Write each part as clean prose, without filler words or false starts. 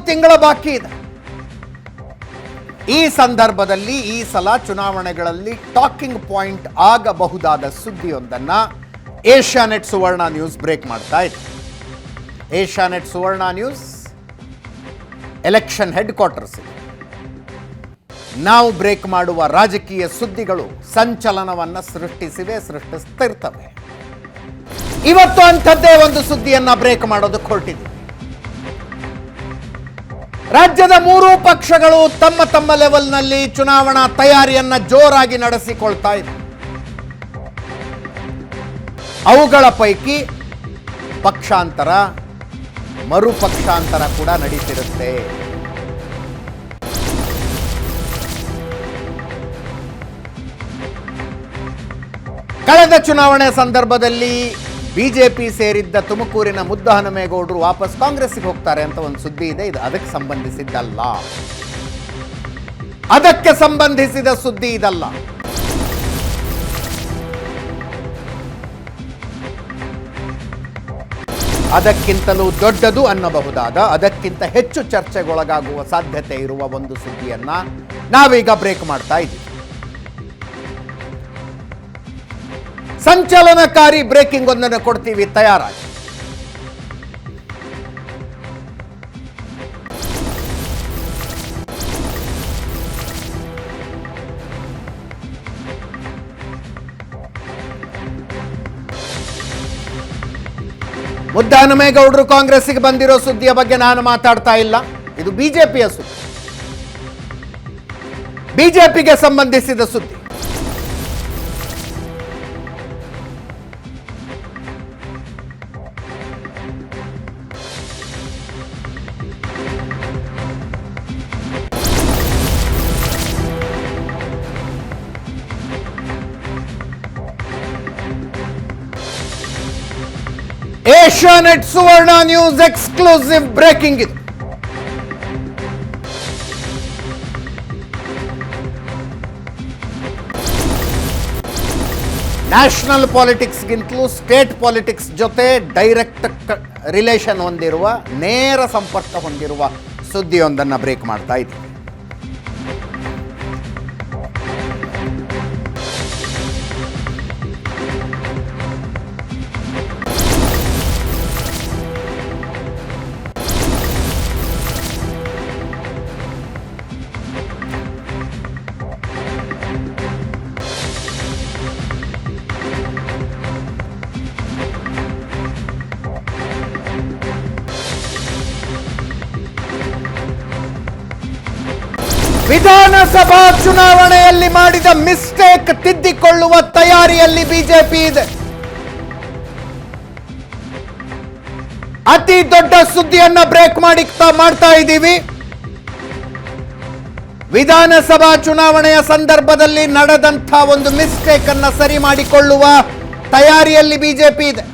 ತಿಂಗಳ ಬಾಕಿ ಇದೆ. ಈ ಸಂದರ್ಭದಲ್ಲಿ ಈ ಸಲ ಚುನಾವಣೆಗಳಲ್ಲಿ ಟಾಕಿಂಗ್ ಪಾಯಿಂಟ್ ಆಗಬಹುದಾದ ಸುದ್ದಿಯೊಂದನ್ನ ಏಷ್ಯಾನೆಟ್ ಸುವರ್ಣ ನ್ಯೂಸ್ ಬ್ರೇಕ್ ಮಾಡ್ತಾ ಇದೆ. ಏಷ್ಯಾನೆಟ್ ಸುವರ್ಣ ನ್ಯೂಸ್ ಎಲೆಕ್ಷನ್ ಹೆಡ್ ಕ್ವಾರ್ಟರ್ಸ್. ನಾವು ಬ್ರೇಕ್ ಮಾಡುವ ರಾಜಕೀಯ ಸುದ್ದಿಗಳು ಸಂಚಲನವನ್ನು ಸೃಷ್ಟಿಸ್ತಿರ್ತವೆ. ಇವತ್ತು ಅಂಥದ್ದೇ ಒಂದು ಸುದ್ದಿಯನ್ನ ಬ್ರೇಕ್ ಮಾಡೋದಕ್ಕೆ ಹೊರಟಿದ್ದೀವಿ. ರಾಜ್ಯದ ಮೂರೂ ಪಕ್ಷಗಳು ತಮ್ಮ ತಮ್ಮ ಲೆವೆಲ್ನಲ್ಲಿ ಚುನಾವಣಾ ತಯಾರಿಯನ್ನ ಜೋರಾಗಿ ನಡೆಸಿಕೊಳ್ತಾ ಇವೆ. ಅವುಗಳ ಪೈಕಿ ಪಕ್ಷಾಂತರ, ಮರುಪಕ್ಷಾಂತರ ಕೂಡ ನಡೀತಿರುತ್ತೆ. ಕಳೆದ ಚುನಾವಣೆ ಸಂದರ್ಭದಲ್ಲಿ ಬಿಜೆಪಿ ಸೇರಿದ್ದ ತುಮಕೂರಿನ ಮುದ್ದಹನುಮೇಗೌಡರು ವಾಪಸ್ ಕಾಂಗ್ರೆಸ್ಗೆ ಹೋಗ್ತಾರೆ ಅಂತ ಒಂದು ಸುದ್ದಿ ಇದೆ. ಇದು ಅದಕ್ಕೆ ಸಂಬಂಧಿಸಿದ್ದಲ್ಲ, ಅದಕ್ಕೆ ಸಂಬಂಧಿಸಿದ ಸುದ್ದಿ ಇದಲ್ಲ. ಅದಕ್ಕಿಂತಲೂ ದೊಡ್ಡದು ಅನ್ನಬಹುದಾದ, ಅದಕ್ಕಿಂತ ಹೆಚ್ಚು ಚರ್ಚೆಗೊಳಗಾಗುವ ಸಾಧ್ಯತೆ ಇರುವ ಒಂದು ಸುದ್ದಿಯನ್ನ ನಾವೀಗ ಬ್ರೇಕ್ ಮಾಡ್ತಾ ಇದ್ದೀವಿ. ಸಂಚಲನಕಾರಿ ಬ್ರೇಕಿಂಗ್ ಒಂದನ್ನು ಕೊಡ್ತೀವಿ, ತಯಾರಾಗಿ. ಮುದ್ದಹನುಮೇಗೌಡರು ಕಾಂಗ್ರೆಸ್ಗೆ ಬಂದಿರೋ ಸುದ್ದಿಯ ಬಗ್ಗೆ ನಾನು ಮಾತಾಡ್ತಾ ಇಲ್ಲ. ಇದು ಬಿಜೆಪಿಯ ಸುದ್ದಿ, ಬಿಜೆಪಿಗೆ ಸಂಬಂಧಿಸಿದ ಸುದ್ದಿ. ಏಷ್ಯಾನೆಟ್ ಸುವರ್ಣ ನ್ಯೂಸ್ ಎಕ್ಸ್ಕ್ಲೂಸಿವ್ ಬ್ರೇಕಿಂಗ್ ಇದು. ನ್ಯಾಷನಲ್ ಪಾಲಿಟಿಕ್ಸ್ಗಿಂತಲೂ ಸ್ಟೇಟ್ ಪಾಲಿಟಿಕ್ಸ್ ಜೊತೆ ಡೈರೆಕ್ಟ್ ರಿಲೇಷನ್ ಹೊಂದಿರುವ, ನೇರ ಸಂಪರ್ಕ ಹೊಂದಿರುವ ಸುದ್ದಿಯೊಂದನ್ನು ಬ್ರೇಕ್ ಮಾಡ್ತಾ ಇದ್ದೀವಿ. ವಿಧಾನಸಭಾ ಚುನಾವಣೆಯಲ್ಲಿ ಮಾಡಿದ ಮಿಸ್ಟೇಕ್ ತಿದ್ದಿಕೊಳ್ಳುವ ತಯಾರಿಯಲ್ಲಿ ಬಿಜೆಪಿ ಇದೆ. ಅತಿ ದೊಡ್ಡ ಸುದ್ದಿಯನ್ನ ಬ್ರೇಕ್ ಮಾಡ್ತಾ ಇದ್ದೀವಿ. ವಿಧಾನಸಭಾ ಚುನಾವಣೆಯ ಸಂದರ್ಭದಲ್ಲಿ ನಡೆದಂಥ ಒಂದು ಮಿಸ್ಟೇಕ್ ಅನ್ನ ಸರಿ ಮಾಡಿಕೊಳ್ಳುವ ತಯಾರಿಯಲ್ಲಿ ಬಿಜೆಪಿ ಇದೆ.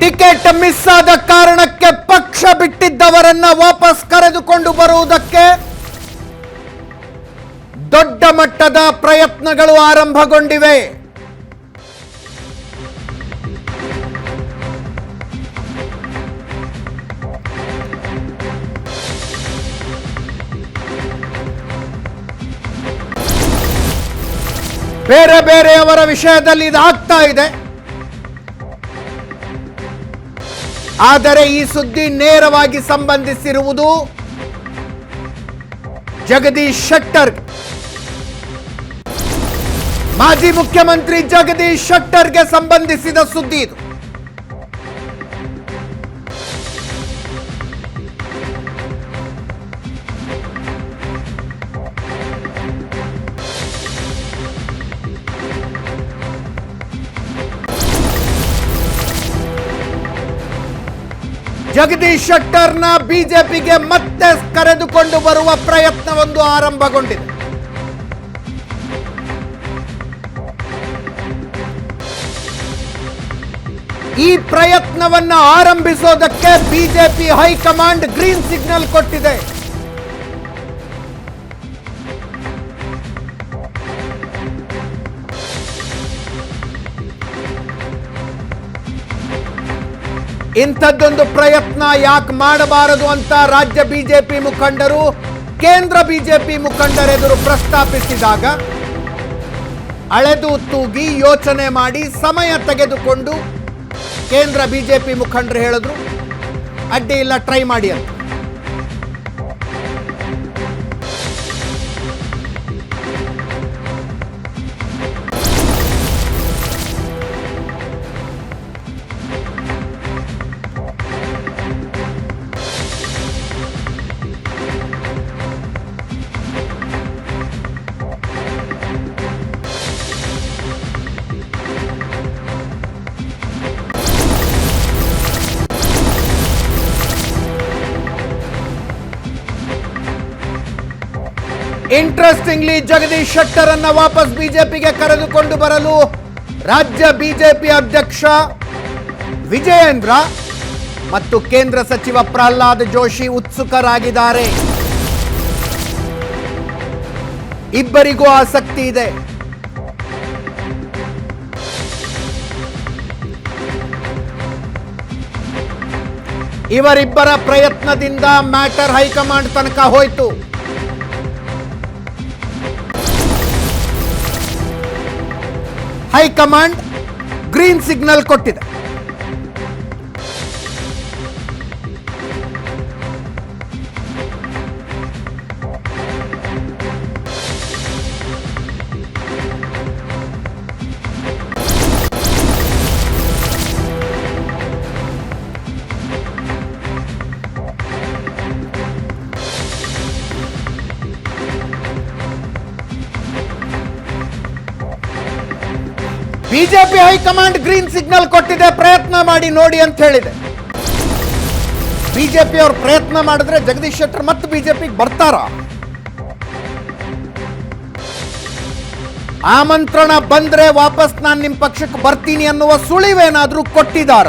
ಟಿಕೆಟ್ ಮಿಸ್ ಆದ ಕಾರಣಕ್ಕೆ ಪಕ್ಷ ಬಿಟ್ಟಿದ್ದವರನ್ನ ವಾಪಸ್ ಕರೆದುಕೊಂಡು ಬರುವುದಕ್ಕೆ ದೊಡ್ಡ ಮಟ್ಟದ ಪ್ರಯತ್ನಗಳು ಆರಂಭಗೊಂಡಿವೆ. ಬೇರೆ ಬೇರೆಯವರ ವಿಷಯದಲ್ಲಿ ಇದು ಆಗ್ತಾ ಇದೆ. ಆದರೆ ಈ ಸುದ್ದಿ ನೇರವಾಗಿ ಸಂಬಂಧಿಸಿರುವುದು ಜಗದೀಶ್ ಶೆಟ್ಟರ್, ಮಾಜಿ ಮುಖ್ಯಮಂತ್ರಿ ಜಗದೀಶ್ ಶೆಟ್ಟರ್ಗೆ ಸಂಬಂಧಿಸಿದ ಸುದ್ದಿ ಇದು. ಜಗದೀಶ್ ಶೆಟ್ಟರ್ನ ಬಿಜೆಪಿಗೆ ಮತ್ತೆ ಕರೆದುಕೊಂಡು ಬರುವ ಪ್ರಯತ್ನವೊಂದು ಆರಂಭಗೊಂಡಿದೆ. ಈ ಪ್ರಯತ್ನವನ್ನು ಆರಂಭಿಸೋದಕ್ಕೆ ಬಿಜೆಪಿ ಹೈಕಮಾಂಡ್ ಗ್ರೀನ್ ಸಿಗ್ನಲ್ ಕೊಟ್ಟಿದೆ. ಇಂಥದ್ದೊಂದು ಪ್ರಯತ್ನ ಯಾಕೆ ಮಾಡಬಾರದು ಅಂತ ರಾಜ್ಯ ಬಿಜೆಪಿ ಮುಖಂಡರು ಕೇಂದ್ರ ಬಿಜೆಪಿ ಮುಖಂಡರೆದುರು ಪ್ರಸ್ತಾಪಿಸಿದಾಗ ಅಳೆದು ತೂಗಿ ಯೋಚನೆ ಮಾಡಿ ಸಮಯ ತೆಗೆದುಕೊಂಡು ಕೇಂದ್ರ ಬಿಜೆಪಿ ಮುಖಂಡರು ಹೇಳಿದ್ರು ಅಡ್ಡಿ ಇಲ್ಲ, ಟ್ರೈ ಮಾಡಿ ಅಂತ. ಇಂಟ್ರೆಸ್ಟಿಂಗ್ಲಿ ಜಗದೀಶ್ ಶೆಟ್ಟರ್ ಅನ್ನ ವಾಪಸ್ ಬಿಜೆಪಿಗೆ ಕರೆದುಕೊಂಡು ಬರಲು ರಾಜ್ಯ ಬಿಜೆಪಿ ಅಧ್ಯಕ್ಷ ವಿಜಯೇಂದ್ರ ಮತ್ತು ಕೇಂದ್ರ ಸಚಿವ ಪ್ರಹ್ಲಾದ್ ಜೋಶಿ ಉತ್ಸುಕರಾಗಿದ್ದಾರೆ. ಇಬ್ಬರಿಗೂ ಆಸಕ್ತಿ ಇದೆ. ಇವರಿಬ್ಬರ ಪ್ರಯತ್ನದಿಂದ ಮ್ಯಾಟರ್ ಹೈಕಮಾಂಡ್ ತನಕ ಹೋಯಿತು. ಹೈಕಮಾಂಡ್ ಗ್ರೀನ್ ಸಿಗ್ನಲ್ ಕೊಟ್ಟಿದೆ. ಬಿಜೆಪಿ ಹೈಕಮಾಂಡ್ ಗ್ರೀನ್ ಸಿಗ್ನಲ್ ಕೊಟ್ಟಿದೆ, ಪ್ರಯತ್ನ ಮಾಡಿ ನೋಡಿ ಅಂತ ಹೇಳಿದೆ. ಬಿಜೆಪಿ ಅವರು ಪ್ರಯತ್ನ ಮಾಡಿದ್ರೆ ಜಗದೀಶ್ ಶೆಟ್ಟರ್ ಮತ್ತೆ ಬಿಜೆಪಿಗೆ ಬರ್ತಾರ? ಆಮಂತ್ರಣ ಬಂದ್ರೆ ವಾಪಸ್ ನಾನು ನಿಮ್ಮ ಪಕ್ಷಕ್ಕೆ ಬರ್ತೀನಿ ಅನ್ನುವ ಸುಳಿವೇನಾದ್ರೂ ಕೊಟ್ಟಿದ್ದಾರ?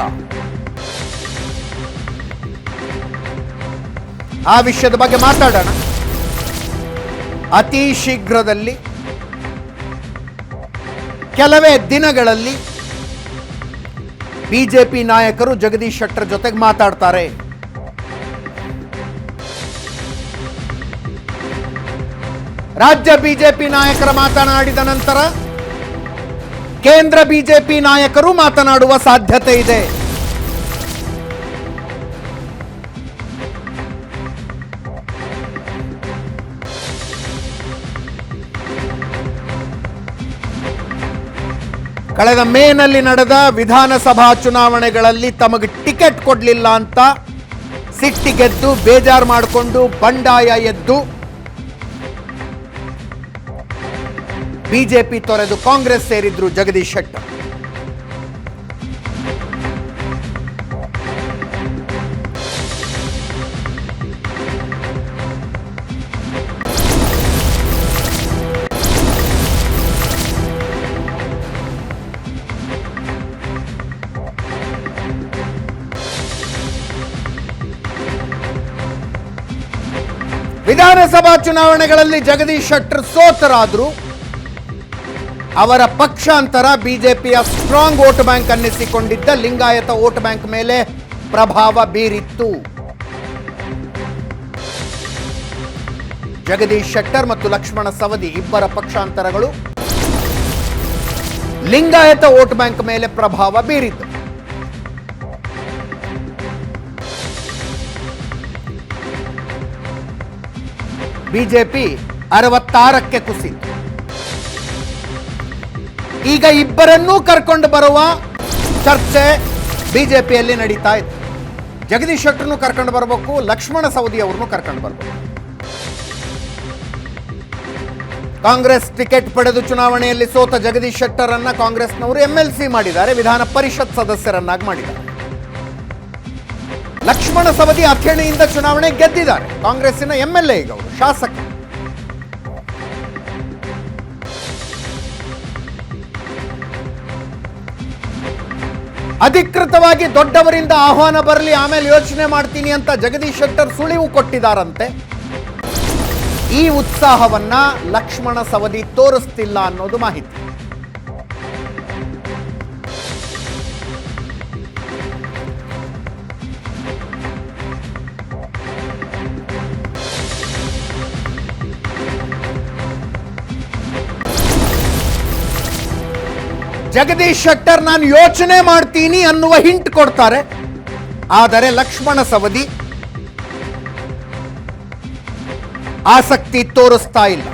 ಆ ವಿಷಯದ ಬಗ್ಗೆ ಮಾತಾಡೋಣ. ಅತಿ ಶೀಘ್ರದಲ್ಲಿ ಕೆಲವೇ ದಿನಗಳಲ್ಲಿ ಬಿಜೆಪಿ ನಾಯಕರು ಜಗದೀಶ್ ಶೆಟ್ಟರ್ ಜೊತೆಗೆ ಮಾತಾಡ್ತಾರೆ. ರಾಜ್ಯ ಬಿಜೆಪಿ ನಾಯಕರ ಮಾತನಾಡಿದ ನಂತರ ಕೇಂದ್ರ ಬಿಜೆಪಿ ನಾಯಕರು ಮಾತನಾಡುವ ಸಾಧ್ಯತೆ ಇದೆ. ಕಳೆದ ಮೇನಲ್ಲಿ ನಡೆದ ವಿಧಾನಸಭಾ ಚುನಾವಣೆಗಳಲ್ಲಿ ತಮಗೆ ಟಿಕೆಟ್ ಕೊಡಲಿಲ್ಲ ಅಂತ ಸಿಟ್ಟಿಗೆದ್ದು ಬೇಜಾರು ಮಾಡಿಕೊಂಡು ಬಂಡಾಯ ಎದ್ದು ಬಿಜೆಪಿ ತೊರೆದು ಕಾಂಗ್ರೆಸ್ ಸೇರಿದ್ರು ಜಗದೀಶ್ ಶೆಟ್ಟರ್. ವಿಧಾನಸಭಾ ಚುನಾವಣೆಗಳಲ್ಲಿ ಜಗದೀಶ್ ಶೆಟ್ಟರ್ ಸೋತರಾದ್ರು ಅವರ ಪಕ್ಷಾಂತರ ಬಿಜೆಪಿಯ ಸ್ಟ್ರಾಂಗ್ ವೋಟ್ ಬ್ಯಾಂಕ್ ಅನ್ನಿಸಿಕೊಂಡಿದ್ದ ಲಿಂಗಾಯತ ವೋಟ್ ಬ್ಯಾಂಕ್ ಮೇಲೆ ಪ್ರಭಾವ ಬೀರಿತ್ತು. ಜಗದೀಶ್ ಶೆಟ್ಟರ್ ಮತ್ತು ಲಕ್ಷ್ಮಣ ಸವದಿ ಇಬ್ಬರ ಪಕ್ಷಾಂತರಗಳು ಲಿಂಗಾಯತ ವೋಟ್ ಬ್ಯಾಂಕ್ ಮೇಲೆ ಪ್ರಭಾವ ಬೀರಿತ್ತು. ಬಿಜೆಪಿ 66ಕ್ಕೆ ಕುಸಿತು. ಈಗ ಇಬ್ಬರನ್ನೂ ಕರ್ಕೊಂಡು ಬರುವ ಚರ್ಚೆ ಬಿಜೆಪಿಯಲ್ಲಿ ನಡೀತಾ ಇದೆ. ಜಗದೀಶ್ ಶೆಟ್ಟರ್ನು ಕರ್ಕೊಂಡು ಬರಬೇಕು, ಲಕ್ಷ್ಮಣ ಸವದಿ ಅವ್ರನ್ನು ಕರ್ಕೊಂಡು ಬರಬೇಕು. ಕಾಂಗ್ರೆಸ್ ಟಿಕೆಟ್ ಪಡೆದು ಚುನಾವಣೆಯಲ್ಲಿ ಸೋತ ಜಗದೀಶ್ ಶೆಟ್ಟರ್ ಅನ್ನ ಕಾಂಗ್ರೆಸ್ನವರು MLC ಮಾಡಿದ್ದಾರೆ, ವಿಧಾನ ಪರಿಷತ್ ಸದಸ್ಯರನ್ನಾಗಿ ಮಾಡಿದ್ದಾರೆ. ಲಕ್ಷ್ಮಣ ಸವದಿ ಅಥೇಣಿಯಿಂದ ಚುನಾವಣೆ ಗೆದ್ದಿದ್ದಾರೆ. ಕಾಂಗ್ರೆಸ್ಸಿನ ಎಂಎಲ್ಎ ಈಗ ಅವರು ಶಾಸಕ. ಅಧಿಕೃತವಾಗಿ ದೊಡ್ಡವರಿಂದ ಆಹ್ವಾನ ಬರಲಿ ಆಮೇಲೆ ಯೋಚನೆ ಮಾಡ್ತೀನಿ ಅಂತ ಜಗದೀಶ್ ಶೆಟ್ಟರ್ ಸುಳಿವು ಕೊಟ್ಟಿದ್ದಾರಂತೆ. ಈ ಉತ್ಸಾಹವನ್ನ ಲಕ್ಷ್ಮಣ ಸವದಿ ತೋರಿಸ್ತಿಲ್ಲ ಅನ್ನೋದು ಮಾಹಿತಿ. ಜಗದೀಶ್ ಶೆಟ್ಟರ್ ನಾನು ಯೋಚನೆ ಮಾಡ್ತೀನಿ ಅನ್ನುವ ಹಿಂಟ್ ಕೊಡ್ತಾರೆ. ಆದರೆ ಲಕ್ಷ್ಮಣ ಸವದಿ ಆಸಕ್ತಿ ತೋರಿಸ್ತಾ ಇಲ್ಲ.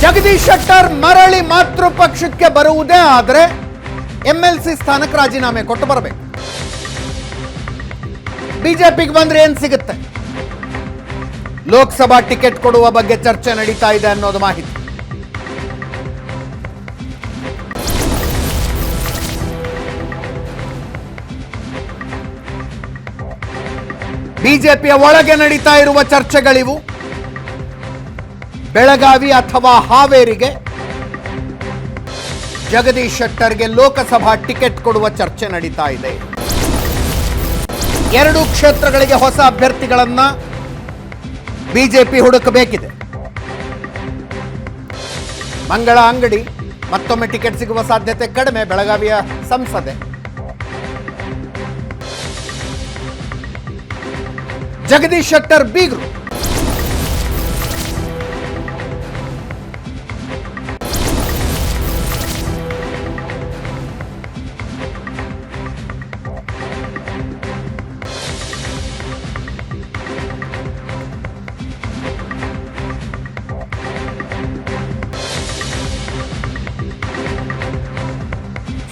ಜಗದೀಶ್ ಶೆಟ್ಟರ್ ಮರಳಿ ಮಾತೃ ಪಕ್ಷಕ್ಕೆ ಬರುವುದೇ ಆದರೆ ಎಂಎಲ್ಸಿ ಸ್ಥಾನಕ್ಕೆ ರಾಜೀನಾಮೆ ಕೊಟ್ಟು ಬರಬೇಕು. ಬಿಜೆಪಿಗೆ ಬಂದ್ರೆ ಏನ್ ಸಿಗುತ್ತೆ? ಲೋಕಸಭಾ ಟಿಕೆಟ್ ಕೊಡುವ ಬಗ್ಗೆ ಚರ್ಚೆ ನಡೀತಾ ಇದೆ ಅನ್ನೋದು ಮಾಹಿತಿ. ಬಿಜೆಪಿಯ ಒಳಗೆ ನಡೀತಾ ಇರುವ ಚರ್ಚೆಗಳಿವು. ಬೆಳಗಾವಿ ಅಥವಾ ಹಾವೇರಿಗೆ ಜಗದೀಶ್ ಶೆಟ್ಟರ್ಗೆ ಲೋಕಸಭಾ ಟಿಕೆಟ್ ಕೊಡುವ ಚರ್ಚೆ ನಡೀತಾ ಇದೆ. ಎರಡು ಕ್ಷೇತ್ರಗಳಿಗೆ ಹೊಸ ಅಭ್ಯರ್ಥಿಗಳನ್ನ ಬಿಜೆಪಿ ಹುಡುಕಬೇಕಿದೆ. ಮಂಗಳ ಅಂಗಡಿ ಮತ್ತೊಮ್ಮೆ ಟಿಕೆಟ್ ಸಿಗುವ ಸಾಧ್ಯತೆ ಕಡಿಮೆ. ಬೆಳಗಾವಿಯ ಸಂಸದೆ. ಜಗದೀಶ್ ಶೆಟ್ಟರ್ ಬೀಗರು.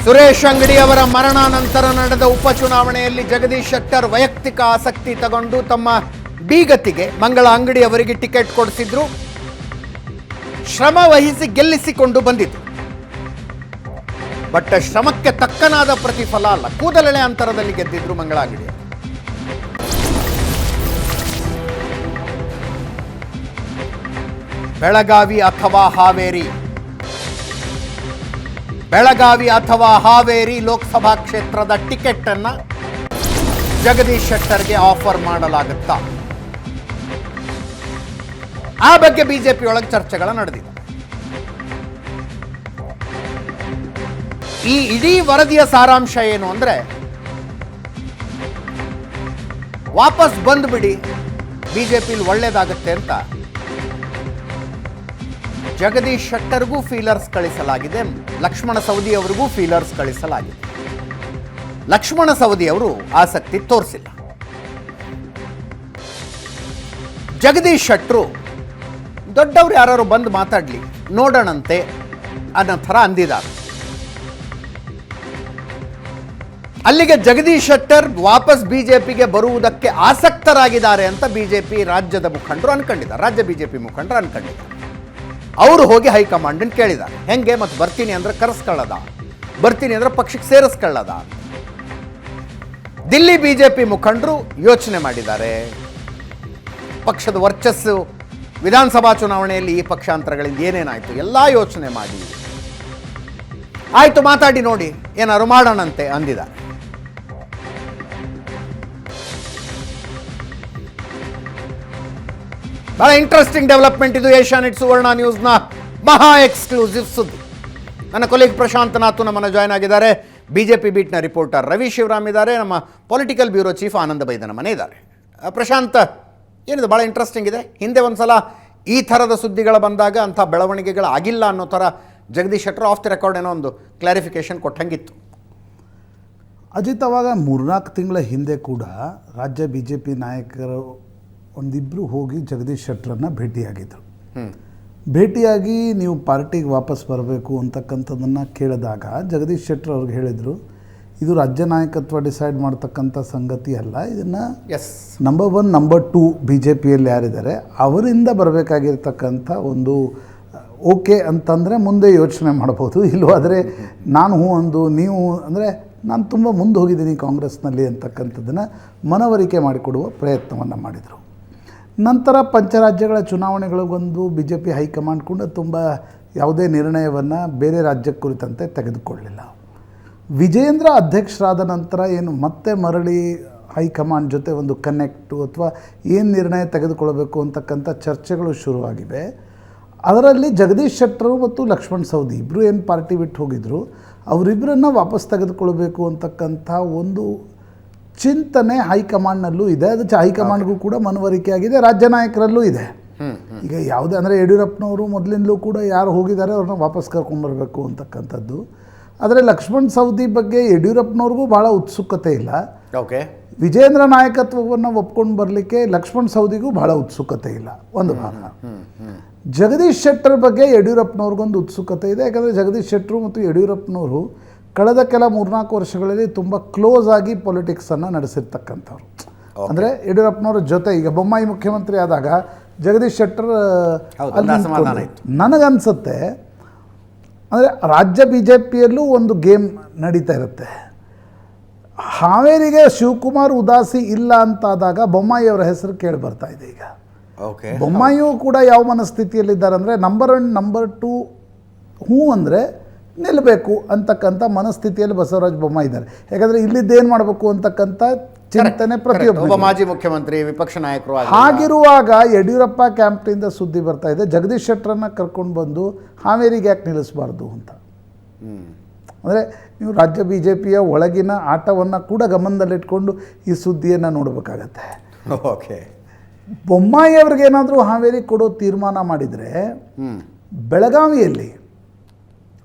ಸುರೇಶ್ ಅಂಗಡಿ ಅವರ ಮರಣಾನಂತರ ನಡೆದ ಉಪಚುನಾವಣೆಯಲ್ಲಿ ಜಗದೀಶ್ ಶೆಟ್ಟರ್ ವೈಯಕ್ತಿಕ ಆಸಕ್ತಿ ತಗೊಂಡು ತಮ್ಮ ಬೀಗತಿಗೆ ಮಂಗಳ ಅಂಗಡಿ ಅವರಿಗೆ ಟಿಕೆಟ್ ಕೊಡಿಸಿದ್ರು. ಶ್ರಮ ವಹಿಸಿ ಗೆಲ್ಲಿಸಿಕೊಂಡು ಬಂದಿತ್ತು. ಬಟ್ ಶ್ರಮಕ್ಕೆ ತಕ್ಕನಾದ ಪ್ರತಿಫಲ ಅಲ್ಲ. ಕೂದಲೆಳೆ ಅಂತರದಲ್ಲಿ ಗೆದ್ದಿದ್ರು ಮಂಗಳ ಅಂಗಡಿ. ಬೆಳಗಾವಿ ಅಥವಾ ಹಾವೇರಿ, ಬೆಳಗಾವಿ ಅಥವಾ ಹಾವೇರಿ ಲೋಕಸಭಾ ಕ್ಷೇತ್ರದ ಟಿಕೆಟ್ ಅನ್ನ ಜಗದೀಶ್ ಶೆಟ್ಟರ್ಗೆ ಆಫರ್ ಮಾಡಲಾಗುತ್ತಾ? ಆ ಬಗ್ಗೆ ಬಿಜೆಪಿ ಒಳಗೆ ಚರ್ಚೆಗಳು ನಡೆದಿದೆ. ಈ ಇಡೀ ವರದಿಯ ಸಾರಾಂಶ ಏನು ಅಂದ್ರೆ, ವಾಪಸ್ ಬಂದ್ಬಿಡಿ, ಬಿಜೆಪಿಲಿ ಒಳ್ಳೇದಾಗುತ್ತೆ ಅಂತ ಜಗದೀಶ್ ಶೆಟ್ಟರ್ಗೂ ಫೀಲರ್ಸ್ ಕಳಿಸಲಾಗಿದೆ. ಲಕ್ಷ್ಮಣ ಸವದಿ ಅವರಿಗೂ ಫೀಲರ್ಸ್ ಕಳಿಸಲಾಗಿದೆ. ಲಕ್ಷ್ಮಣ ಸವದಿ ಅವರು ಆಸಕ್ತಿ ತೋರಿಸಿಲ್ಲ. ಜಗದೀಶ್ ಶೆಟ್ಟರು ದೊಡ್ಡವರು ಯಾರು ಬಂದು ಮಾತಾಡ್ಲಿ ನೋಡೋಣಂತೆ ಅನ್ನೋ ಥರ ಅಂದಿದ್ದಾರೆ. ಅಲ್ಲಿಗೆ ಜಗದೀಶ್ ಶೆಟ್ಟರ್ ವಾಪಸ್ ಬಿಜೆಪಿಗೆ ಬರುವುದಕ್ಕೆ ಆಸಕ್ತರಾಗಿದ್ದಾರೆ ಅಂತ ಬಿಜೆಪಿ ರಾಜ್ಯದ ಮುಖಂಡರು ಅನ್ಕೊಂಡಿದ್ದಾರೆ. ರಾಜ್ಯ ಬಿಜೆಪಿ ಮುಖಂಡರು ಅನ್ಕೊಂಡಿದ್ದಾರೆ. ಅವರು ಹೋಗಿ ಹೈಕಮಾಂಡ್ ಕೇಳಿದ್ದಾರೆ, ಹೆಂಗೆ ಮತ್ತೆ ಬರ್ತೀನಿ ಅಂದ್ರೆ ಕರೆಸ್ಕೊಳ್ಳೋದ, ಬರ್ತೀನಿ ಅಂದ್ರೆ ಪಕ್ಷಕ್ಕೆ ಸೇರಿಸ್ಕೊಳ್ಳೋದ. ದಿಲ್ಲಿ ಬಿಜೆಪಿ ಮುಖಂಡರು ಯೋಚನೆ ಮಾಡಿದ್ದಾರೆ. ಪಕ್ಷದ ವರ್ಚಸ್ಸು ವಿಧಾನಸಭಾ ಚುನಾವಣೆಯಲ್ಲಿ ಈ ಪಕ್ಷಾಂತರಗಳಿಂದ ಏನೇನಾಯ್ತು ಎಲ್ಲ ಯೋಚನೆ ಮಾಡಿ ಆಯ್ತು ಮಾತಾಡಿ ನೋಡಿ ಏನಾದ್ರು ಮಾಡೋಣಂತೆ ಅಂದಿದ್ದಾರೆ. ಬಹಳ ಇಂಟ್ರೆಸ್ಟಿಂಗ್ ಡೆವಲಪ್ಮೆಂಟ್ ಇದು. ಏಷ್ಯಾನೆಟ್ ಸುವರ್ಣ ನ್ಯೂಸ್ನ ಮಹಾ ಎಕ್ಸ್ಕ್ಲೂಸಿವ್ ಸುದ್ದಿ. ನನ್ನ ಕೊಲೀಗ್ ಪ್ರಶಾಂತ್ ನಾಥು ನಮ್ಮನ್ನು ಜಾಯ್ನ್ ಆಗಿದ್ದಾರೆ. ಬಿಜೆಪಿ ಬೀಟ್ನ ರಿಪೋರ್ಟರ್ ರವಿ ಶಿವರಾಮ್ ಇದ್ದಾರೆ. ನಮ್ಮ ಪೊಲಿಟಿಕಲ್ ಬ್ಯೂರೋ ಚೀಫ್ ಆನಂದ ಬೈದ ನಮ್ಮನೆ ಇದ್ದಾರೆ. ಪ್ರಶಾಂತ್, ಏನಿದೆ ಭಾಳ ಇಂಟ್ರೆಸ್ಟಿಂಗ್ ಇದೆ. ಹಿಂದೆ ಒಂದ್ಸಲ ಈ ಥರದ ಸುದ್ದಿಗಳ ಬಂದಾಗ ಅಂಥ ಬೆಳವಣಿಗೆಗಳು ಆಗಿಲ್ಲ ಅನ್ನೋ ಥರ Jagadish Shettar of the record ಏನೋ ಒಂದು ಕ್ಲಾರಿಫಿಕೇಶನ್ ಕೊಟ್ಟಂಗಿತ್ತು. ಅಜಿತ್, ಅವಾಗ 3-4 ತಿಂಗಳ ಹಿಂದೆ ಕೂಡ ರಾಜ್ಯ BJP ನಾಯಕರು ಒಂದಿಬ್ಬರು ಹೋಗಿ ಜಗದೀಶ್ ಶೆಟ್ಟರನ್ನು ಭೇಟಿಯಾಗಿದ್ದರು. ಭೇಟಿಯಾಗಿ ನೀವು ಪಾರ್ಟಿಗೆ ವಾಪಸ್ ಬರಬೇಕು ಅಂತಕ್ಕಂಥದ್ದನ್ನು ಕೇಳಿದಾಗ ಜಗದೀಶ್ ಶೆಟ್ಟರ್ ಅವ್ರಿಗೆ ಹೇಳಿದರು, ಇದು ರಾಜ್ಯ ನಾಯಕತ್ವ ಡಿಸೈಡ್ ಮಾಡ್ತಕ್ಕಂಥ ಸಂಗತಿ ಅಲ್ಲ, ಇದನ್ನು ನಂಬರ್ 1 ನಂಬರ್ 2 BJPಯಲ್ಲಿ ಯಾರಿದ್ದಾರೆ ಅವರಿಂದ ಬರಬೇಕಾಗಿರ್ತಕ್ಕಂಥ ಒಂದು ಓಕೆ ಅಂತಂದರೆ ಮುಂದೆ ಯೋಚನೆ ಮಾಡ್ಬೋದು, ಇಲ್ಲವಾದರೆ ನಾನು ಒಂದು ನೀವು ಅಂದರೆ ನಾನು ತುಂಬ ಮುಂದೆ ಹೋಗಿದ್ದೀನಿ ಕಾಂಗ್ರೆಸ್ನಲ್ಲಿ ಅಂತಕ್ಕಂಥದ್ದನ್ನು ಮನವರಿಕೆ ಮಾಡಿಕೊಡುವ ಪ್ರಯತ್ನವನ್ನು ಮಾಡಿದರು. ನಂತರ ಪಂಚರಾಜ್ಯಗಳ ಚುನಾವಣೆಗಳಿಗೊಂದು BJP ಹೈಕಮಾಂಡ್ ಕೂಡ ತುಂಬ ಯಾವುದೇ ನಿರ್ಣಯವನ್ನು ಬೇರೆ ರಾಜ್ಯಕ್ಕೆ ಕುರಿತಂತೆ ತೆಗೆದುಕೊಳ್ಳಲಿಲ್ಲ. ವಿಜೇಂದ್ರ ಅಧ್ಯಕ್ಷರಾದ ನಂತರ ಏನು ಮತ್ತೆ ಮರಳಿ ಹೈಕಮಾಂಡ್ ಜೊತೆ ಒಂದು ಕನೆಕ್ಟು ಅಥವಾ ಏನು ನಿರ್ಣಯ ತೆಗೆದುಕೊಳ್ಬೇಕು ಅಂತಕ್ಕಂಥ ಚರ್ಚೆಗಳು ಶುರುವಾಗಿವೆ. ಅದರಲ್ಲಿ ಜಗದೀಶ್ ಶೆಟ್ಟರು ಮತ್ತು ಲಕ್ಷ್ಮಣ್ ಸವದಿ ಇಬ್ಬರು ಏನು ಪಾರ್ಟಿ ಬಿಟ್ಟು ಹೋಗಿದ್ದರು, ಅವರಿಬ್ಬರನ್ನು ವಾಪಸ್ ತೆಗೆದುಕೊಳ್ಬೇಕು ಅಂತಕ್ಕಂಥ ಒಂದು ಚಿಂತನೆ ಹೈಕಮಾಂಡ್ನಲ್ಲೂ ಇದೆ. ಅದು ಹೈಕಮಾಂಡ್ಗೂ ಕೂಡ ಮನವರಿಕೆ ಆಗಿದೆ, ರಾಜ್ಯ ನಾಯಕರಲ್ಲೂ ಇದೆ. ಈಗ ಯಾವುದೇ ಅಂದರೆ ಯಡಿಯೂರಪ್ಪನವರು ಮೊದಲಿಂದಲೂ ಕೂಡ ಯಾರು ಹೋಗಿದ್ದಾರೆ ಅವ್ರನ್ನ ವಾಪಸ್ ಕರ್ಕೊಂಡ್ಬರಬೇಕು ಅಂತಕ್ಕಂಥದ್ದು. ಆದರೆ ಲಕ್ಷ್ಮಣ್ ಸವದಿ ಬಗ್ಗೆ ಯಡಿಯೂರಪ್ಪನವ್ರಿಗೂ ಭಾಳ ಉತ್ಸುಕತೆ ಇಲ್ಲ. ಓಕೆ, ವಿಜೇಂದ್ರ ನಾಯಕತ್ವವನ್ನು ಒಪ್ಕೊಂಡು ಬರಲಿಕ್ಕೆ ಲಕ್ಷ್ಮಣ್ ಸವದಿಗೂ ಭಾಳ ಉತ್ಸುಕತೆ ಇಲ್ಲ, ಒಂದು ಭಾಗ. ಜಗದೀಶ್ ಶೆಟ್ಟರ್ ಬಗ್ಗೆ ಯಡಿಯೂರಪ್ಪನವ್ರಿಗೊಂದು ಉತ್ಸುಕತೆ ಇದೆ. ಯಾಕಂದರೆ ಜಗದೀಶ್ ಶೆಟ್ಟರು ಮತ್ತು ಯಡಿಯೂರಪ್ಪನವರು ಕಳೆದ ಕೆಲ 3-4 ವರ್ಷಗಳಲ್ಲಿ ತುಂಬ ಕ್ಲೋಸ್ ಆಗಿ ಪೊಲಿಟಿಕ್ಸನ್ನು ನಡೆಸಿರ್ತಕ್ಕಂಥವ್ರು. ಅಂದರೆ ಯಡಿಯೂರಪ್ಪನವ್ರ ಜೊತೆ ಈಗ ಬೊಮ್ಮಾಯಿ ಮುಖ್ಯಮಂತ್ರಿ ಆದಾಗ ಜಗದೀಶ್ ಶೆಟ್ಟರ್ ಅಲ್ಲಿ ನನಗನ್ಸುತ್ತೆ ಅಂದರೆ ರಾಜ್ಯ BJPಯಲ್ಲೂ ಒಂದು ಗೇಮ್ ನಡೀತಾ ಇರುತ್ತೆ. ಹಾವೇರಿಗೆ ಶಿವಕುಮಾರ್ ಉದಾಸಿ ಇಲ್ಲ ಅಂತಾದಾಗ ಬೊಮ್ಮಾಯಿ ಅವರ ಹೆಸರು ಕೇಳಿ ಬರ್ತಾ ಇದೆ. ಈಗ ಬೊಮ್ಮಾಯಿಯೂ ಕೂಡ ಯಾವ ಮನಸ್ಥಿತಿಯಲ್ಲಿದ್ದಾರೆ ಅಂದರೆ ನಂಬರ್ 1 ನಂಬರ್ 2 ಹ್ಞೂ ಅಂದರೆ ನಿಲ್ಲಬೇಕು ಅಂತಕ್ಕಂಥ ಮನಸ್ಥಿತಿಯಲ್ಲಿ ಬಸವರಾಜ ಬೊಮ್ಮಾಯಿ ಇದ್ದಾರೆ. ಯಾಕಂದರೆ ಇಲ್ಲಿದ್ದೇನು ಮಾಡಬೇಕು ಅಂತಕ್ಕಂಥ ಚಿಂತನೆ ಪ್ರತಿಯೊಬ್ಬ ಮಾಜಿ ಮುಖ್ಯಮಂತ್ರಿ ವಿಪಕ್ಷ ನಾಯಕರು. ಹಾಗಿರುವಾಗ ಯಡಿಯೂರಪ್ಪ ಕ್ಯಾಂಪ್ನಿಂದ ಸುದ್ದಿ ಬರ್ತಾ ಇದೆ, ಜಗದೀಶ್ ಶೆಟ್ಟರನ್ನು ಕರ್ಕೊಂಡು ಬಂದು ಹಾವೇರಿಗೆ ಯಾಕೆ ನಿಲ್ಲಿಸಬಾರ್ದು ಅಂತ. ಅಂದರೆ ನೀವು ರಾಜ್ಯ BJPಯ ಒಳಗಿನ ಆಟವನ್ನು ಕೂಡ ಗಮನದಲ್ಲಿಟ್ಕೊಂಡು ಈ ಸುದ್ದಿಯನ್ನು ನೋಡಬೇಕಾಗತ್ತೆ. ಓಕೆ, ಬೊಮ್ಮಾಯಿ ಅವ್ರಿಗೇನಾದರೂ ಹಾವೇರಿ ಕೊಡೋ ತೀರ್ಮಾನ ಮಾಡಿದರೆ ಬೆಳಗಾವಿಯಲ್ಲಿ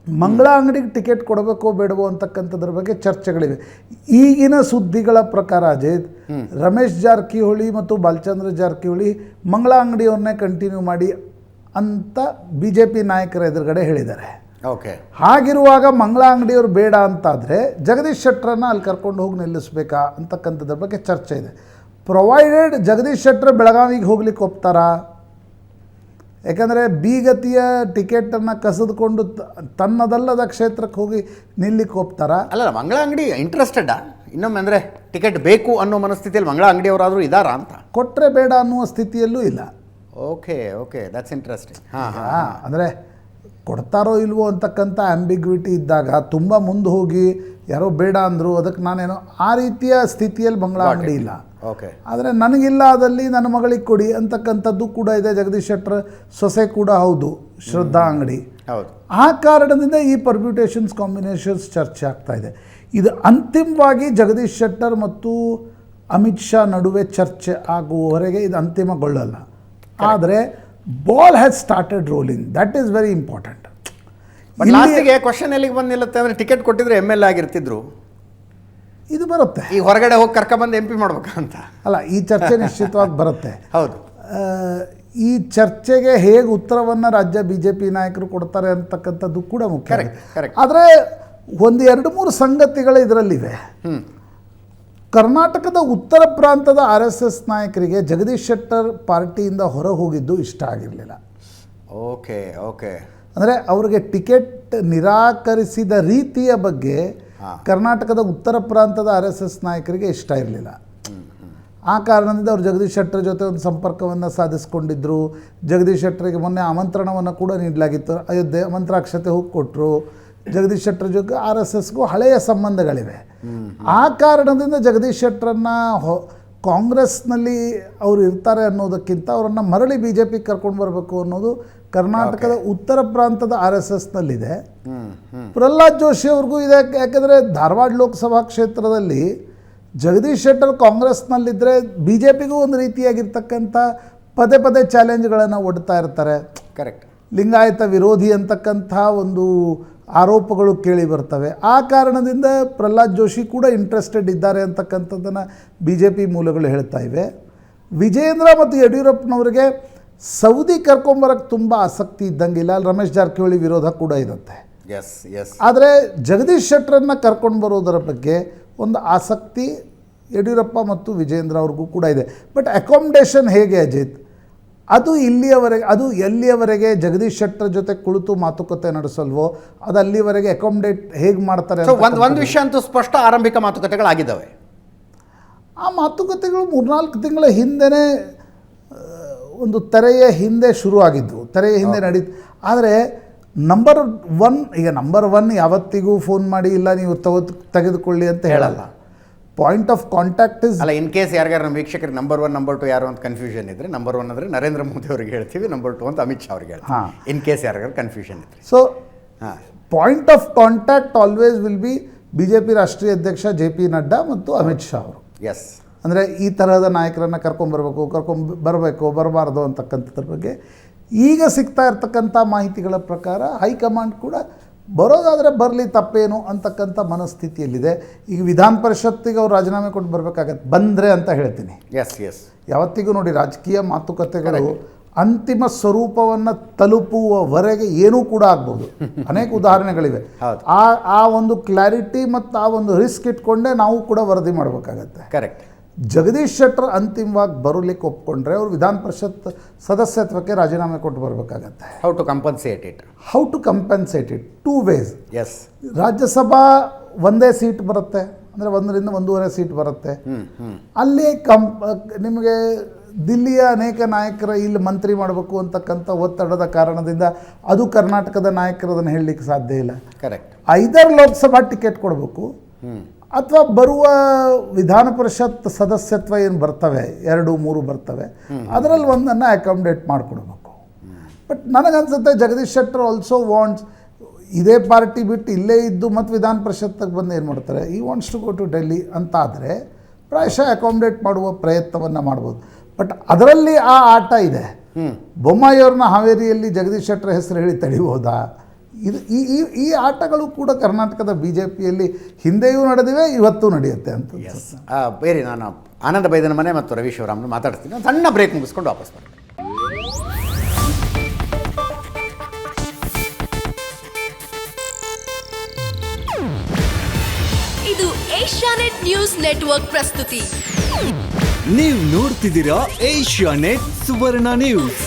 ಮಂಗಳ ಅಂಗಡಿಗೆ ಟಿಕೆಟ್ ಕೊಡಬೇಕೋ ಬೇಡವೋ ಅಂತಕ್ಕಂಥದ್ರ ಬಗ್ಗೆ ಚರ್ಚೆಗಳಿವೆ. ಈಗಿನ ಸುದ್ದಿಗಳ ಪ್ರಕಾರ ಅಜಯ್, ರಮೇಶ್ ಜಾರಕಿಹೊಳಿ ಮತ್ತು ಬಾಲಚಂದ್ರ ಜಾರಕಿಹೊಳಿ ಮಂಗಳ ಅಂಗಡಿಯವ್ರನ್ನೇ ಕಂಟಿನ್ಯೂ ಮಾಡಿ ಅಂತ BJP ನಾಯಕರ ಎದುರುಗಡೆ ಹೇಳಿದ್ದಾರೆ. ಓಕೆ, ಹಾಗಿರುವಾಗ ಮಂಗಳ ಅಂಗಡಿಯವರು ಬೇಡ ಅಂತಾದರೆ ಜಗದೀಶ್ ಶೆಟ್ಟರನ್ನು ಅಲ್ಲಿ ಕರ್ಕೊಂಡು ಹೋಗಿ ನಿಲ್ಲಿಸ್ಬೇಕಾ ಅಂತಕ್ಕಂಥದ್ರ ಬಗ್ಗೆ ಚರ್ಚೆ ಇದೆ. ಪ್ರೊವೈಡೆಡ್ ಜಗದೀಶ್ ಶೆಟ್ಟರ್ ಬೆಳಗಾವಿಗೆ ಹೋಗ್ಲಿಕ್ಕೆ ಒಪ್ತಾರಾ? ಯಾಕಂದರೆ ಗತಿಯ ಟಿಕೆಟನ್ನು ಕಸಿದುಕೊಂಡು ತನ್ನದಲ್ಲದ ಕ್ಷೇತ್ರಕ್ಕೆ ಹೋಗಿ ನಿಲ್ಲಿಕ್ಕೆ ಹೋಗ್ತಾರಾ? ಅಲ್ಲ, ಮಂಗಳ ಅಂಗಡಿ ಇಂಟ್ರೆಸ್ಟೆಡ್ಡಾ ಇನ್ನೊಮ್ಮೆ ಅಂದರೆ ಟಿಕೆಟ್ ಬೇಕು ಅನ್ನೋ ಮನಸ್ಥಿತಿಯಲ್ಲಿ ಮಂಗಳ ಅಂಗಡಿಯವರಾದರೂ ಇದ್ದಾರಾ ಅಂತ? ಕೊಟ್ಟರೆ ಬೇಡ ಅನ್ನುವ ಸ್ಥಿತಿಯಲ್ಲೂ ಇಲ್ಲ. Okay okay, that's interesting. ಅಂದರೆ ಕೊಡ್ತಾರೋ ಇಲ್ವೋ ಅಂತಕ್ಕಂಥ ಆಂಬಿಗ್ವಿಟಿ ಇದ್ದಾಗ ತುಂಬ ಮುಂದೆ ಹೋಗಿ ಯಾರೋ ಬೇಡ ಅಂದರು ಅದಕ್ಕೆ ನಾನೇನೋ ಆ ರೀತಿಯ ಸ್ಥಿತಿಯಲ್ಲಿ ಮಂಗಳ ಅಂಗಡಿ ಇಲ್ಲ. ಓಕೆ, ಆದರೆ ನನಗಿಲ್ಲ ಅದಲ್ಲಿ ನನ್ನ ಮಗಳಿಗೆ ಕೊಡಿ ಅಂತಕ್ಕಂಥದ್ದು ಕೂಡ ಇದೆ. ಜಗದೀಶ್ ಶೆಟ್ಟರ್ ಸೊಸೆ ಕೂಡ ಹೌದು, ಶ್ರದ್ಧಾ ಅಂಗಡಿ. ಹೌದು, ಆ ಕಾರಣದಿಂದ ಈ ಪರ್ಮ್ಯೂಟೇಷನ್ಸ್ ಕಾಂಬಿನೇಷನ್ಸ್ ಚರ್ಚೆ ಆಗ್ತಾ ಇದೆ. ಇದು ಅಂತಿಮವಾಗಿ ಜಗದೀಶ್ ಶೆಟ್ಟರ್ ಮತ್ತು ಅಮಿತ್ ಶಾ ನಡುವೆ ಚರ್ಚೆ ಆಗುವವರೆಗೆ ಇದು ಅಂತಿಮಗೊಳ್ಳಲ್ಲ. ಆದರೆ ball has started rolling, that is very important. But ಲಾಸ್ಟಿಗೆ ಕ್ವಶನ್ ಎಲ್ಲಿಗೆ ಬಂದು ನಿಲ್ಲುತ್ತೆ ಅಂದರೆ ಟಿಕೆಟ್ ಕೊಟ್ಟಿದ್ರೆ MLA ಆಗಿರ್ತಿದ್ರು, ಇದು ಬರುತ್ತೆ. ಈ ಹೊರಗಡೆ ಹೋಗಿ ಕರ್ಕೊಬಂದು MP ಮಾಡ್ಬೇಕಂತ ಅಲ್ಲ, ಈ ಚರ್ಚೆ ನಿಶ್ಚಿತವಾಗಿ ಬರುತ್ತೆ. ಹೌದು, ಈ ಚರ್ಚೆಗೆ ಹೇಗೆ ಉತ್ತರವನ್ನು ರಾಜ್ಯ BJP ನಾಯಕರು ಕೊಡ್ತಾರೆ ಅಂತಕ್ಕಂಥದ್ದು ಕೂಡ ಮುಖ್ಯ. ಆದರೆ 1-2-3 ಸಂಗತಿಗಳು ಇದರಲ್ಲಿವೆ. ಕರ್ನಾಟಕದ ಉತ್ತರ ಪ್ರಾಂತದ RSS ನಾಯಕರಿಗೆ ಜಗದೀಶ್ ಶೆಟ್ಟರ್ ಪಾರ್ಟಿಯಿಂದ ಹೊರ ಹೋಗಿದ್ದು ಇಷ್ಟ ಆಗಿರಲಿಲ್ಲ. ಓಕೆ ಓಕೆ, ಅಂದರೆ ಅವರಿಗೆ ಟಿಕೆಟ್ ನಿರಾಕರಿಸಿದ ರೀತಿಯ ಬಗ್ಗೆ ಕರ್ನಾಟಕದ ಉತ್ತರ ಪ್ರಾಂತದ RSS ನಾಯಕರಿಗೆ ಇಷ್ಟ ಇರಲಿಲ್ಲ. ಆ ಕಾರಣದಿಂದ ಅವರು ಜಗದೀಶ್ ಶೆಟ್ಟರ್ ಜೊತೆ ಒಂದು ಸಂಪರ್ಕವನ್ನು ಸಾಧಿಸ್ಕೊಂಡಿದ್ದರು. ಜಗದೀಶ್ ಶೆಟ್ಟರಿಗೆ ಮೊನ್ನೆ ಆಮಂತ್ರಣವನ್ನು ಕೂಡ ನೀಡಲಾಗಿತ್ತು, ಅಯೋಧ್ಯೆ ಮಂತ್ರಾಕ್ಷತೆ ಹೋಗಿ ಕೊಟ್ಟರು. ಜಗದೀಶ್ ಶೆಟ್ಟರ್ ಜೊತೆ RSSಗೂ ಹಳೆಯ ಸಂಬಂಧಗಳಿವೆ. ಆ ಕಾರಣದಿಂದ ಜಗದೀಶ್ ಶೆಟ್ಟರನ್ನು ಕಾಂಗ್ರೆಸ್ನಲ್ಲಿ ಅವರು ಇರ್ತಾರೆ ಅನ್ನೋದಕ್ಕಿಂತ ಅವರನ್ನು ಮರಳಿ BJP ಕರ್ಕೊಂಡು ಬರಬೇಕು ಅನ್ನೋದು ಕರ್ನಾಟಕದ ಉತ್ತರ ಪ್ರಾಂತದ RSSನಲ್ಲಿದೆ. ಪ್ರಹ್ಲಾದ್ ಜೋಶಿ ಅವ್ರಿಗೂ ಇದೆ. ಯಾಕೆಂದರೆ ಧಾರವಾಡ ಲೋಕಸಭಾ ಕ್ಷೇತ್ರದಲ್ಲಿ ಜಗದೀಶ್ ಶೆಟ್ಟರ್ ಕಾಂಗ್ರೆಸ್ನಲ್ಲಿದ್ದರೆ BJPಗೂ ಒಂದು ರೀತಿಯಾಗಿರ್ತಕ್ಕಂಥ ಪದೇ ಪದೇ ಚಾಲೆಂಜ್ಗಳನ್ನು ಒಡ್ತಾ ಇರ್ತಾರೆ. ಕರೆಕ್ಟ್. ಲಿಂಗಾಯತ ವಿರೋಧಿ ಅಂತಕ್ಕಂಥ ಒಂದು ಆರೋಪಗಳು ಕೇಳಿ ಬರ್ತವೆ. ಆ ಕಾರಣದಿಂದ ಪ್ರಹ್ಲಾದ್ ಜೋಶಿ ಕೂಡ ಇಂಟ್ರೆಸ್ಟೆಡ್ ಇದ್ದಾರೆ ಅಂತಕ್ಕಂಥದ್ದನ್ನು ಬಿ ಜೆ ಪಿ ಮೂಲಗಳು ಹೇಳ್ತಾ ಇವೆ. ವಿಜೇಂದ್ರ ಮತ್ತು ಯಡಿಯೂರಪ್ಪನವರಿಗೆ ಸೌದಿ ಕರ್ಕೊಂಬರಕ್ಕೆ ತುಂಬ ಆಸಕ್ತಿ ಇದ್ದಂಗಿಲ್ಲ. ಅಲ್ಲಿ ರಮೇಶ್ ಜಾರಕಿಹೊಳಿ ವಿರೋಧ ಕೂಡ ಇರುತ್ತೆ. Yes yes. ಆದರೆ ಜಗದೀಶ್ ಶೆಟ್ಟರನ್ನು ಕರ್ಕೊಂಡು ಬರೋದರ ಬಗ್ಗೆ ಒಂದು ಆಸಕ್ತಿ ಯಡಿಯೂರಪ್ಪ ಮತ್ತು ವಿಜೇಂದ್ರ ಅವ್ರಿಗೂ ಕೂಡ ಇದೆ. ಬಟ್ ಅಕಾಮಿಡೇಷನ್ ಹೇಗೆ ಅಜಿತ್, ಅದು ಎಲ್ಲಿಯವರೆಗೆ ಜಗದೀಶ್ ಶೆಟ್ಟರ್ ಜೊತೆ ಕುಳಿತು ಮಾತುಕತೆ ನಡೆಸಲ್ವೋ ಅದು ಅಲ್ಲಿವರೆಗೆ ಅಕಾಮಿಡೇಟ್ ಹೇಗೆ ಮಾಡ್ತಾರೆ. ಒಂದು ವಿಷಯ ಅಂತೂ ಸ್ಪಷ್ಟ, ಆರಂಭಿಕ ಮಾತುಕತೆಗಳಾಗಿದ್ದಾವೆ. ಆ ಮಾತುಕತೆಗಳು 3-4 ತಿಂಗಳ ಹಿಂದೆನೇ ಒಂದು ತೆರೆಯ ಹಿಂದೆ ಶುರು ಆಗಿದ್ದು, ತೆರೆಯ ಹಿಂದೆ ನಡೀತು. ಆದರೆ ನಂಬರ್ 1 ಯಾವತ್ತಿಗೂ ಫೋನ್ ಮಾಡಿ ಇಲ್ಲ ನೀವು ತೆಗೆದುಕೊಳ್ಳಿ ಅಂತ ಹೇಳಲ್ಲ. ಪಾಯಿಂಟ್ ಆಫ್ ಕಾಂಟ್ಯಾಕ್ಟ್ ಇಸ್ ಅಲ್ಲ. ಇನ್ ಕೇಸ್ ಯಾರಿಗಾರು ನಮ್ಮ ವೀಕ್ಷಕರಿಗೆ ನಂಬರ್ 1 ನಂಬರ್ 2 ಯಾರು ಅಂತ ಕನ್ಫ್ಯೂಷನ್ ಇದ್ರೆ, ನಂಬರ್ 1 ಅಂದರೆ ನರೇಂದ್ರ ಮೋದಿ ಅವರಿಗೆ ಹೇಳ್ತೀವಿ, ನಂಬರ್ 2 ಅಂತ ಅಮಿತ್ ಶಾ ಅವ್ರಿಗೆ ಹೇಳ್ತೀವಿ. ಇನ್ ಕೇಸ್ ಯಾರಿಗಾರು ಕನ್ಫ್ಯೂಷನ್ ಇದ್ರೆ. So point of contact always will be B J P ರಾಷ್ಟ್ರೀಯ ಅಧ್ಯಕ್ಷ ಜೆ ಪಿ ನಡ್ಡಾ ಮತ್ತು ಅಮಿತ್ ಶಾ ಅವರು. ಎಸ್. ಅಂದರೆ ಈ ತರಹದ ನಾಯಕರನ್ನು ಕರ್ಕೊಂಬರಬೇಕು ಬರಬಾರ್ದು ಅಂತಕ್ಕಂಥದ್ರ ಬಗ್ಗೆ ಈಗ ಸಿಗ್ತಾ ಇರ್ತಕ್ಕಂಥ ಮಾಹಿತಿಗಳ ಪ್ರಕಾರ ಹೈಕಮಾಂಡ್ ಕೂಡ ಬರೋದಾದರೆ ಬರಲಿ ತಪ್ಪೇನು ಅಂತಕ್ಕಂಥ ಮನಸ್ಥಿತಿಯಲ್ಲಿದೆ. ಈಗ ವಿಧಾನ ಪರಿಷತ್ತಿಗೆ ಅವ್ರು ರಾಜೀನಾಮೆ ಕೊಟ್ಟು ಬರಬೇಕಾಗತ್ತೆ, ಬಂದರೆ ಅಂತ ಹೇಳ್ತೀನಿ. Yes yes. ಯಾವತ್ತಿಗೂ ನೋಡಿ, ರಾಜಕೀಯ ಮಾತುಕತೆಗಳು ಅಂತಿಮ ಸ್ವರೂಪವನ್ನು ತಲುಪುವವರೆಗೆ ಏನೂ ಕೂಡ ಆಗ್ಬೋದು. ಅನೇಕ ಉದಾಹರಣೆಗಳಿವೆ. ಆ ಒಂದು ಕ್ಲಾರಿಟಿ ಮತ್ತು ಆ ಒಂದು ರಿಸ್ಕ್ ಇಟ್ಕೊಂಡೇ ನಾವು ಕೂಡ ವರದಿ ಮಾಡಬೇಕಾಗತ್ತೆ. ಕರೆಕ್ಟ್. ಜಗದೀಶ್ ಶೆಟ್ಟರ್ ಅಂತಿಮವಾಗಿ ಬರಲಿಕ್ಕೆ ಒಪ್ಕೊಂಡ್ರೆ ಅವರು ವಿಧಾನ ಪರಿಷತ್ ಸದಸ್ಯತ್ವಕ್ಕೆ ರಾಜೀನಾಮೆ ಕೊಟ್ಟು ಬರಬೇಕಾಗತ್ತೆ. How to compensate it 2 ways. Yes. Rajya Sabha ಒಂದೇ ಸೀಟ್ ಬರುತ್ತೆ, ಅಂದರೆ 1ರಿಂದ 1.5 ಸೀಟ್ ಬರುತ್ತೆ. ಅಲ್ಲಿ ನಿಮಗೆ ದಿಲ್ಲಿಯ ಅನೇಕ ನಾಯಕರ ಇಲ್ಲಿ ಮಂತ್ರಿ ಮಾಡಬೇಕು ಅಂತಕ್ಕಂಥ ಒತ್ತಡದ ಕಾರಣದಿಂದ ಅದು ಕರ್ನಾಟಕದ ನಾಯಕರದನ್ನು ಹೇಳಲಿಕ್ಕೆ ಸಾಧ್ಯ ಇಲ್ಲ. ಕರೆಕ್ಟ್. ಐದರ್ ಲೋಕಸಭಾ ಟಿಕೆಟ್ ಕೊಡಬೇಕು ಅಥವಾ ಬರುವ ವಿಧಾನ ಪರಿಷತ್ ಸದಸ್ಯತ್ವ ಏನು ಬರ್ತವೆ, 2-3 ಬರ್ತವೆ, ಅದರಲ್ಲಿ ಒಂದನ್ನು ಅಕಾಮಿಡೇಟ್ ಮಾಡಿಕೊಡ್ಬೇಕು. ಬಟ್ ನನಗನ್ಸುತ್ತೆ ಜಗದೀಶ್ ಶೆಟ್ಟರ್ ಆಲ್ಸೋ ವಾಂಟ್ಸ್, ಇದೇ ಪಾರ್ಟಿ ಬಿಟ್ಟು ಇಲ್ಲೇ ಇದ್ದು ಮತ್ತು ವಿಧಾನ ಪರಿಷತ್ತಿಗೆ ಬಂದು ಏನು ಮಾಡ್ತಾರೆ, ಈ wants to go to Delhi ಅಂತಾದರೆ ಪ್ರಾಯಶಃ ಅಕಾಮಿಡೇಟ್ ಮಾಡುವ ಪ್ರಯತ್ನವನ್ನು ಮಾಡ್ಬೋದು. ಬಟ್ ಅದರಲ್ಲಿ ಆ ಆಟ ಇದೆ. ಬೊಮ್ಮಾಯಿಯವ್ರನ್ನ ಹಾವೇರಿಯಲ್ಲಿ ಜಗದೀಶ್ ಶೆಟ್ಟರ್ ಹೆಸರು ಹೇಳಿ ತಡೆಯುವುದಾ? ಇದು ಈ ಆಟಗಳು ಕೂಡ ಕರ್ನಾಟಕದ ಬಿ ಜೆ ಪಿಯಲ್ಲಿ ಹಿಂದೆಯೂ ನಡೆದಿವೆ, ಇವತ್ತೂ ನಡೆಯುತ್ತೆ ಅಂತ. ಬೇರೆ ನಾನು ಆನಂದ ಬೈದನ ಮನೆ ಮತ್ತು ರವಿ ಶಿವರಾಮ್ನ ಮಾತಾಡ್ತೀನಿ. ಸಣ್ಣ ಬ್ರೇಕ್ ಮುಗಿಸ್ಕೊಂಡು ವಾಪಸ್ ಬರ್ತೀನಿ. ಇದು ಏಷ್ಯಾನೆಟ್ ನ್ಯೂಸ್ ನೆಟ್ವರ್ಕ್ ಪ್ರಸ್ತುತಿ. ನೀವು ನೋಡ್ತಿದ್ದೀರಾ ಏಷ್ಯಾನೆಟ್ ಸುವರ್ಣ ನ್ಯೂಸ್.